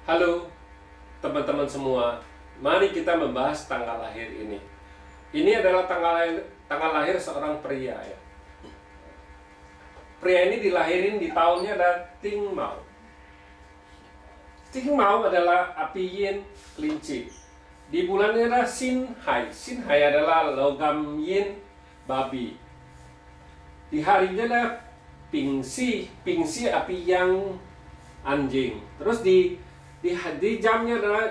Halo teman-teman semua, mari kita membahas tanggal lahir ini. Ini adalah tanggal lahir seorang pria ya. Pria ini dilahirin di tahunnya ada Ting Mau. Ting Mau adalah api yin kelinci. Di bulannya ada Sin Hai. Sin Hai adalah logam yin babi. Di harinya ada Ping Si. Ping Si api yang anjing. Terus di jamnya adalah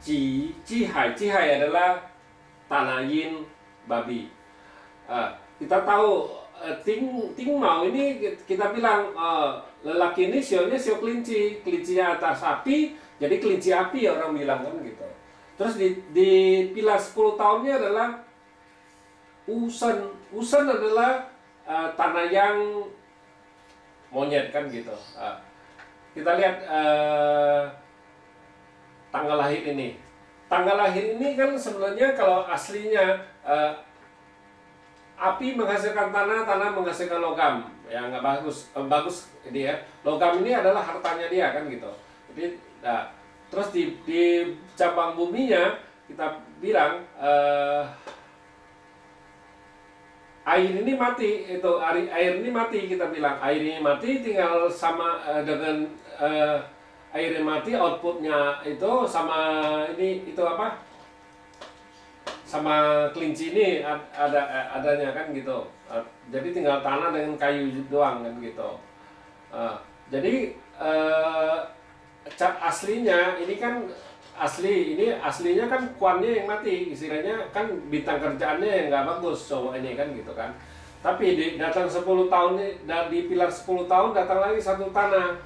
Ji Hai. Ji Hai adalah tanah yin babi. Kita tahu Ting Mau ini kita bilang lelaki ini sionya sio kelinci, kelincinya atas api, jadi kelinci api ya orang bilang kan gitu. Terus di pilar 10 tahunnya adalah Usen. Usen adalah tanah yang monyet kan gitu. Kita lihat tanggal lahir ini. Tanggal lahir ini kan sebenarnya kalau aslinya api menghasilkan tanah, tanah menghasilkan logam. Ya nggak bagus, bagus ini ya. Logam ini adalah hartanya dia kan gitu. Jadi, terus di cabang buminya kita bilang air ini mati, itu air ini mati, kita bilang air ini mati, tinggal sama dengan air yang mati, outputnya itu sama ini itu apa, sama kelinci ini adanya kan gitu. Jadi tinggal tanah dengan kayu doang kan gitu. Jadi cat aslinya ini kan aslinya kan kuannya yang mati, istilahnya kan bintang kerjaannya yang nggak bagus cowok ini kan gitu kan. Tapi datang 10 tahun di pilar 10 tahun datang lagi satu tanah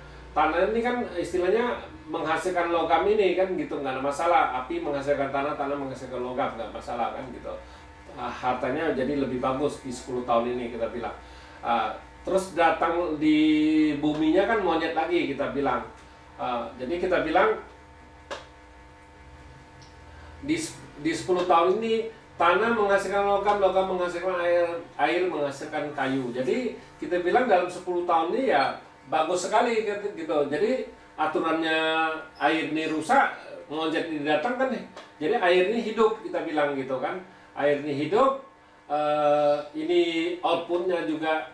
ini kan istilahnya menghasilkan logam ini kan gitu, nggak ada masalah. Api menghasilkan tanah menghasilkan logam, nggak masalah kan gitu. Hartanya jadi lebih bagus di 10 tahun ini kita bilang. Terus datang di buminya kan monyet lagi kita bilang. Jadi kita bilang di 10 tahun ini tanah menghasilkan logam menghasilkan air menghasilkan kayu. Jadi kita bilang dalam 10 tahun ini ya bagus sekali gitu. Jadi aturannya air ini rusak, monyet ini datang kan, jadi air ini hidup kita bilang gitu kan. Air ini hidup, ini outputnya juga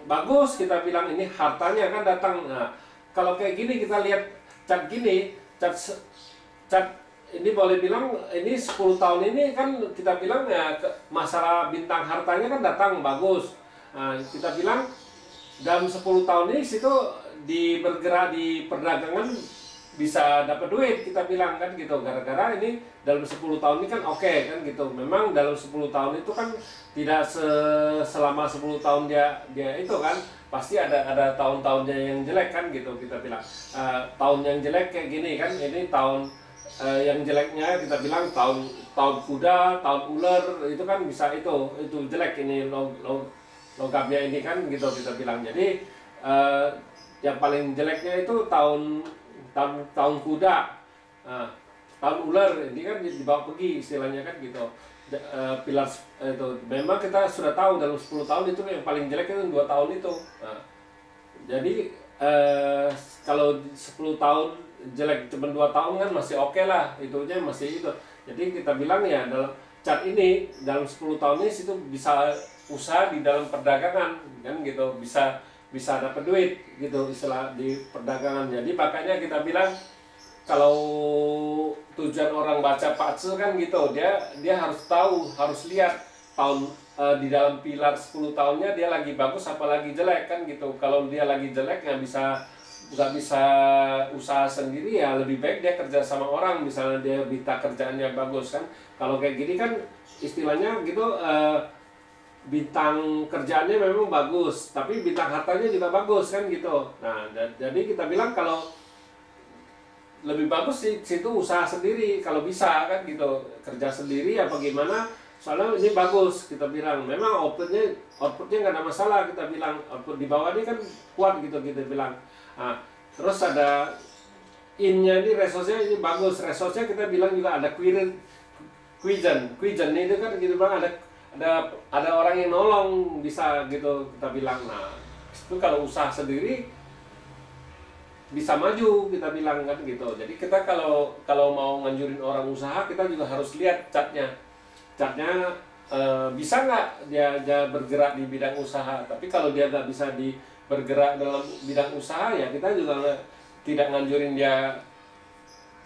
bagus, kita bilang ini hartanya kan datang. Nah, kalau kayak gini kita lihat cat gini, cat ini boleh bilang ini 10 tahun ini kan kita bilang ya masalah bintang hartanya kan datang bagus. Nah, kita bilang dalam 10 tahun ini situ bergerak di perdagangan bisa dapat duit kita bilang kan gitu. Gara-gara ini dalam 10 tahun ini kan oke kan gitu. Memang dalam 10 tahun itu kan tidak selama 10 tahun dia itu kan pasti ada tahun-tahunnya yang jelek kan gitu kita bilang. Tahun yang jelek kayak gini kan, ini tahun yang jeleknya kita bilang tahun kuda, tahun ular itu kan bisa itu jelek ini logamnya ini kan gitu kita bilang. Jadi yang paling jeleknya itu tahun kuda, tahun ular ini kan dibawa pergi istilahnya kan gitu. Pilar itu memang kita sudah tahu dalam 10 tahun itu yang paling jelek itu 2 tahun itu. Jadi kalau 10 tahun jelek cuma 2 tahun kan masih oke lah, itunya masih itu. Jadi kita bilang ya dalam cat ini dalam 10 tahun ini situ bisa usaha di dalam perdagangan kan gitu, bisa dapat duit gitu istilah di perdagangan. Jadi makanya kita bilang kalau tujuan orang baca patsu kan gitu, dia harus tahu, harus lihat tahun di dalam pilar 10 tahunnya dia lagi bagus apa lagi jelek kan gitu. Kalau dia lagi jelek nggak bisa usaha sendiri, ya lebih baik dia kerja sama orang, misalnya dia bintang kerjaannya bagus kan. Kalau kayak gini kan istilahnya gitu, bintang kerjaannya memang bagus tapi bintang hartanya juga bagus kan gitu. Nah jadi kita bilang kalau lebih bagus sih situ usaha sendiri kalau bisa kan gitu, kerja sendiri apa gimana, soalnya ini bagus kita bilang. Memang outputnya nggak ada masalah, kita bilang output di bawah ini kan kuat gitu kita bilang. Nah, terus ada innya ini, resource-nya ini bagus. Resource-nya kita bilang juga ada Quizen itu kan kita bilang ada orang yang nolong bisa gitu kita bilang. Nah itu kalau usaha sendiri bisa maju, kita bilang kan gitu. Jadi kita kalau mau nganjurin orang usaha, kita juga harus lihat catnya bisa nggak dia bergerak di bidang usaha. Tapi kalau dia nggak bisa bergerak dalam bidang usaha, ya kita juga tidak nganjurin dia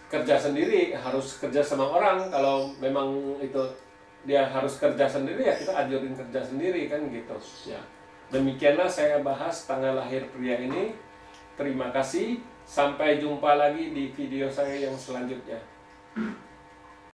kerja sendiri, harus kerja sama orang. Kalau memang itu dia harus kerja sendiri, ya kita anjurin kerja sendiri kan gitu ya. Demikianlah saya bahas tanggal lahir pria ini. Terima kasih, sampai jumpa lagi di video saya yang selanjutnya.